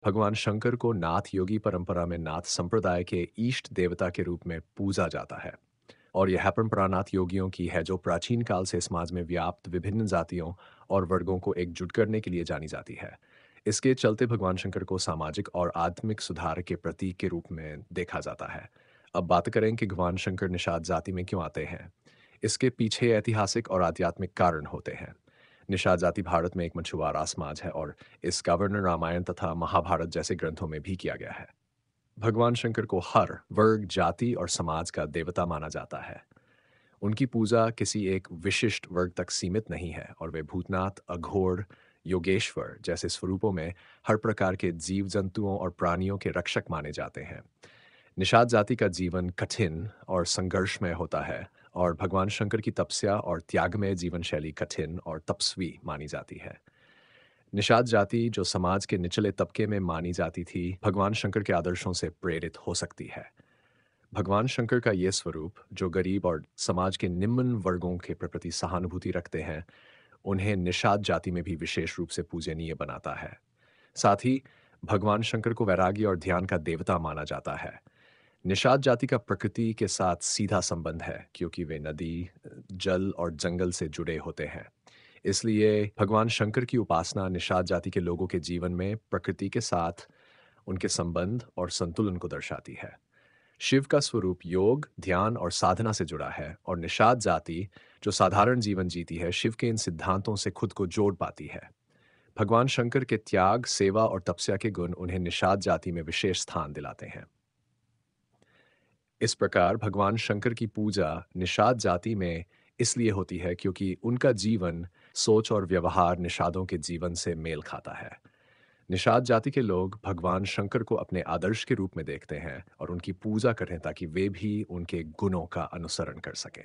भगवान शंकर को नाथ योगी परंपरा में नाथ संप्रदाय के इष्ट देवता के रूप में पूजा जाता है। और यह परंपरा नाथ योगियों की है जो प्राचीन काल से समाज में व्याप्त विभिन्न जातियों और वर्गों को एकजुट करने के लिए जानी जाती है। इसके चलते भगवान शंकर को सामाजिक और आध्यात्मिक सुधार के प्रतीक के रूप में देखा जाता है। अब बात करें कि भगवान शंकर निषाद जाति में क्यों आते हैं। इसके पीछे ऐतिहासिक और आध्यात्मिक कारण होते हैं। निषाद जाति भारत में एक मछुआरा समाज है और इसका वर्णन रामायण तथा महाभारत जैसे ग्रंथों में भी किया गया है। भगवान शंकर को हर वर्ग, जाति और समाज का देवता माना जाता है। उनकी पूजा किसी एक विशिष्ट वर्ग तक सीमित नहीं है और वे भूतनाथ, अघोर, योगेश्वर जैसे स्वरूपों में हर प्रकार के जीव जंतुओं और प्राणियों के रक्षक माने जाते हैं। निषाद जाति का जीवन कठिन और संघर्षमय होता है और भगवान शंकर की तपस्या और त्यागमय जीवन शैली कठिन और तपस्वी मानी जाती है। निषाद जाति जो समाज के निचले तबके में मानी जाती थी, भगवान शंकर के आदर्शों से प्रेरित हो सकती है। भगवान शंकर का ये स्वरूप, जो गरीब और समाज के निम्न वर्गों के प्रति सहानुभूति रखते हैं, उन्हें निषाद जाति में भी विशेष रूप से पूजनीय बनाता है। साथ ही भगवान शंकर को वैराग्य और ध्यान का देवता माना जाता है। निषाद जाति का प्रकृति के साथ सीधा संबंध है क्योंकि वे नदी, जल और जंगल से जुड़े होते हैं। इसलिए भगवान शंकर की उपासना निषाद जाति के लोगों के जीवन में प्रकृति के साथ उनके संबंध और संतुलन को दर्शाती है। शिव का स्वरूप योग, ध्यान और साधना से जुड़ा है और निषाद जाति जो साधारण जीवन जीती है, शिव के इन सिद्धांतों से खुद को जोड़ पाती है। भगवान शंकर के त्याग, सेवा और तपस्या के गुण उन्हें निषाद जाति में विशेष स्थान दिलाते हैं। इस प्रकार भगवान शंकर की पूजा निषाद जाति में इसलिए होती है क्योंकि उनका जीवन, सोच और व्यवहार निषादों के जीवन से मेल खाता है। निषाद जाति के लोग भगवान शंकर को अपने आदर्श के रूप में देखते हैं और उनकी पूजा करें ताकि वे भी उनके गुणों का अनुसरण कर सकें।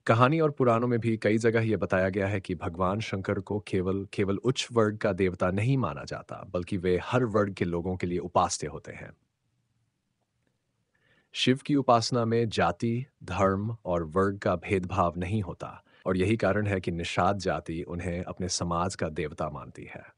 कहानी और पुराणों में भी कई जगह यह बताया गया है कि भगवान शंकर को केवल केवल उच्च वर्ग का देवता नहीं माना जाता, बल्कि वे हर वर्ग के लोगों के लिए उपास्य होते हैं। शिव की उपासना में जाति, धर्म और वर्ग का भेदभाव नहीं होता और यही कारण है कि निषाद जाति उन्हें अपने समाज का देवता मानती है।